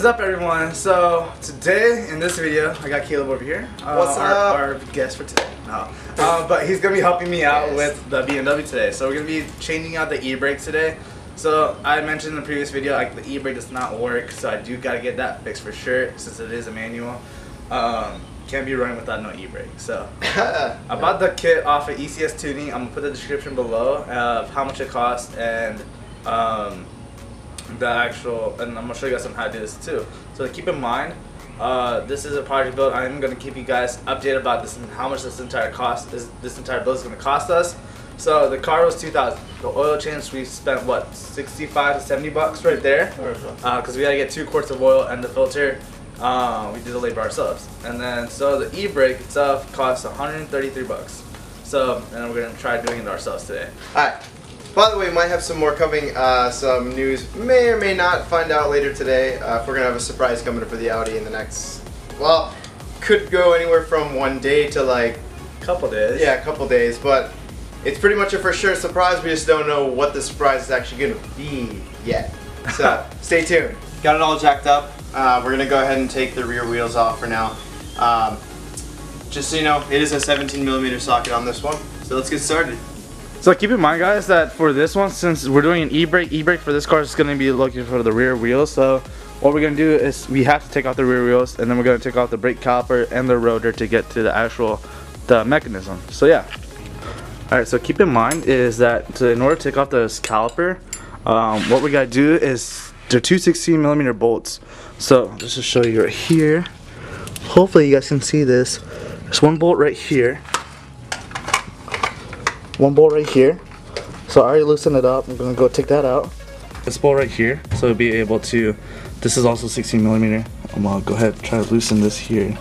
up, everyone? So today in this video, I got Caleb over here. What's up? Our guest for today. But he's gonna be helping me out with the BMW today. So we're gonna be changing out the e-brake today. So I mentioned in the previous video, like the e-brake does not work, so I do gotta get that fixed for sure, since it is a manual. Can't be running without no e-brake. So I bought the kit off of ECS Tuning. I'm gonna put the description below of how much it costs and the actual, and I'm gonna show you guys on how to do this too. So keep in mind, this is a project build. I'm gonna keep you guys updated about this and how much this entire build is gonna cost us. So the car was $2,000. The oil change we spent what, 65 to 70 bucks right there, because we gotta get 2 quarts of oil and the filter. We did the labor ourselves, and then so the e-brake itself costs 133 bucks. So and we're gonna try doing it ourselves today. All right. By the way, we might have some more coming, some news may or may not find out later today. If we're going to have a surprise coming up for the Audi in the next, well, could go anywhere from 1 day to like couple days. Yeah, a couple days, but it's pretty much a for sure surprise. We just don't know what the surprise is actually going to be yet. So stay tuned. Got it all jacked up. We're going to go ahead and take the rear wheels off for now. Just so you know, it is a 17mm socket on this one. So let's get started. So keep in mind, guys, that for this one, since we're doing an e-brake for this car is going to be looking for the rear wheels. So what we're going to do is we have to take out the rear wheels, and then we're going to take out the brake caliper and the rotor to get to the actual mechanism. So yeah. Alright, so keep in mind is that in order to take off this caliper, what we got to do is they're 2 16mm bolts. So just to show you right here, hopefully you guys can see this. There's one bolt right here. One bolt right here. So I already loosened it up. I'm gonna go take that out. This bolt right here, so we'll be able to, this is also 16mm. I'm gonna go ahead and try to loosen this here.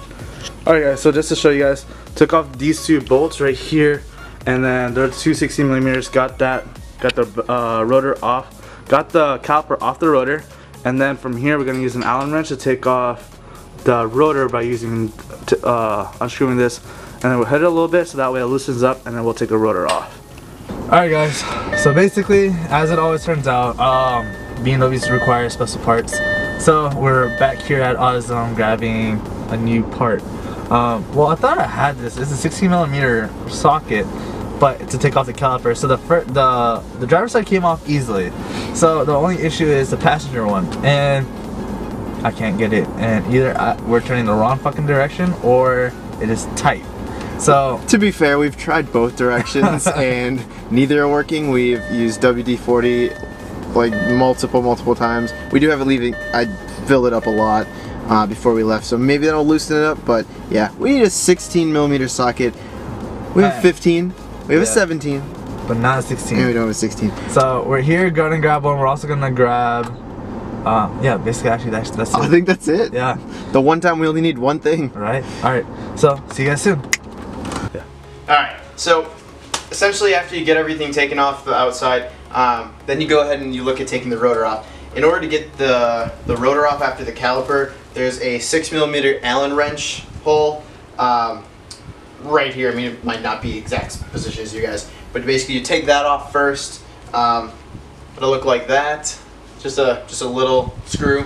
Alright guys, so just to show you guys, took off these 2 bolts right here, and then they're 2 16mm, got the rotor off, got the caliper off the rotor, and then from here we're gonna use an Allen wrench to take off the rotor by using, unscrewing this. And then we'll hit it a little bit so that way it loosens up, and then we'll take the rotor off. Alright guys, so basically, as it always turns out, BMWs require special parts. So we're back here at AutoZone grabbing a new part. Well, I thought I had this. It's a 16mm socket, but to take off the caliper. So the driver's side came off easily. So the only issue is the passenger one, and I can't get it. And either we're turning the wrong fucking direction, or it is tight. So to be fair, we've tried both directions and neither are working. We've used WD-40 like multiple times. We do have it leaving. I filled it up a lot before we left, so maybe that'll loosen it up. But yeah, we need a 16mm socket. We have a 15. We have a 17, but not a 16. And we don't have a 16. So we're here gonna grab one. We're also gonna grab. Yeah, basically, actually, that's it. I think that's it. Yeah. The one time we only need one thing. Right. All right. So see you guys soon. Yeah. Alright, so essentially after you get everything taken off the outside, then you go ahead and you look at taking the rotor off. In order to get the rotor off after the caliper, there's a 6mm Allen wrench hole right here. I mean, it might not be exact position as you guys, but basically you take that off first. It'll look like that. Just a little screw.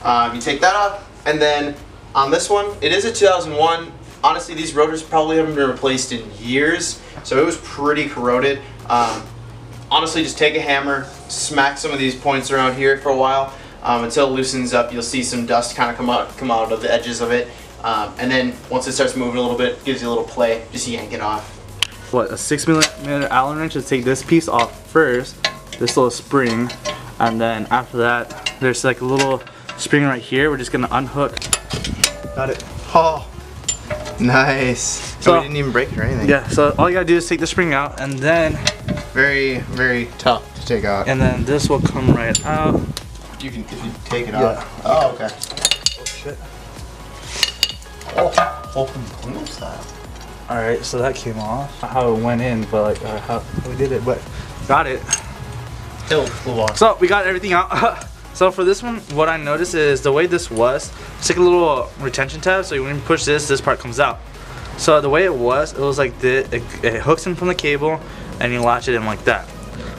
You take that off, and then on this one, it is a 2001. Honestly, these rotors probably haven't been replaced in years, so it was pretty corroded. Honestly, just take a hammer, smack some of these points around here for a while until it loosens up. You'll see some dust kind of come out of the edges of it, and then once it starts moving a little bit, gives you a little play. Just yank it off. What, a 6mm Allen wrench to take this piece off first, this little spring, and then after that, there's like a little spring right here. We're just gonna unhook. Got it. Oh. Nice. So we didn't even break it or anything. Yeah, so all you gotta do is take the spring out, and then very tough to take out. And then this will come right out. You can, if you take it out. Oh, okay. Oh shit. Oh, open clean style. Alright, so that came off. How it went in, but like how we did it, but got it. Still flew off. So we got everything out. So for this one, what I noticed is the way this was, it's like a little retention tab, so when you push this part comes out. So the way it was like this, it hooks in from the cable, and you latch it in like that,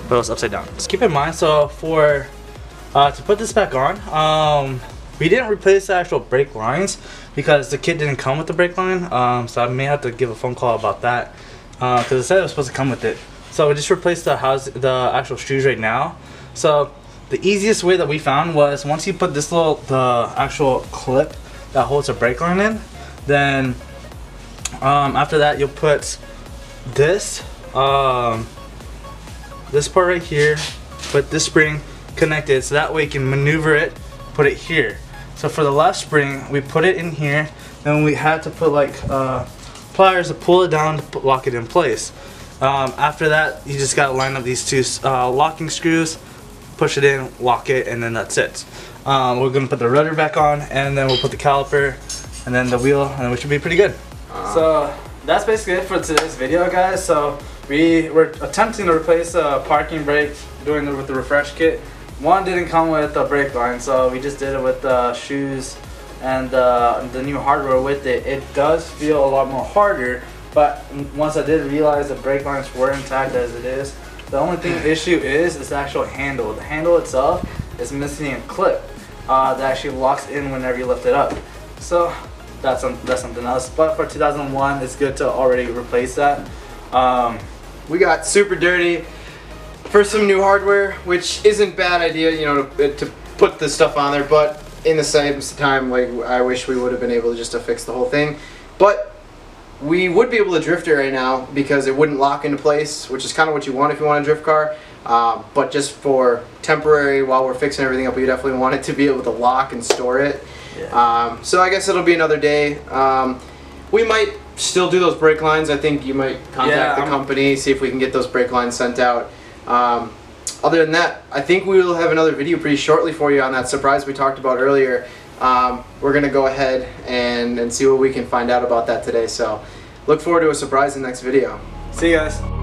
but it was upside down. Just keep in mind, so for to put this back on, We didn't replace the actual brake lines because the kit didn't come with the brake line, so I may have to give a phone call about that because it said it was supposed to come with it. So we just replaced the actual shoes right now. So the easiest way that we found was once you put the actual clip that holds the brake line in, then after that you'll put this this part right here, put this spring connected so that way you can maneuver it, put it here. So for the left spring we put it in here, then we had to put like pliers to pull it down to lock it in place. After that you just gotta line up these two locking screws, push it in, lock it, and then that's it. We're gonna put the rudder back on, and then we'll put the caliper and then the wheel, and we should be pretty good. So that's basically it for today's video, guys. So we were attempting to replace a parking brake doing it with the refresh kit. One didn't come with a brake line, so we just did it with the shoes and the new hardware with it. It does feel a lot more harder, but once I did realize the brake lines were intact as it is, the only issue is the actual handle. The handle itself is missing a clip that actually locks in whenever you lift it up. So that's something else. But for 2001, it's good to already replace that. We got super dirty for some new hardware, which isn't bad idea, you know, to put this stuff on there. But in the same time, like, I wish we would have been able to fix the whole thing. But we would be able to drift it right now because it wouldn't lock into place, which is kind of what you want if you want a drift car. But just for temporary, while we're fixing everything up, we definitely want it to be able to lock and store it. Yeah. So I guess it'll be another day. We might still do those brake lines. I think you might contact the company, see if we can get those brake lines sent out. Other than that, I think we will have another video pretty shortly for you on that surprise we talked about earlier. We're going to go ahead and see what we can find out about that today. So look forward to a surprise in the next video. See you guys.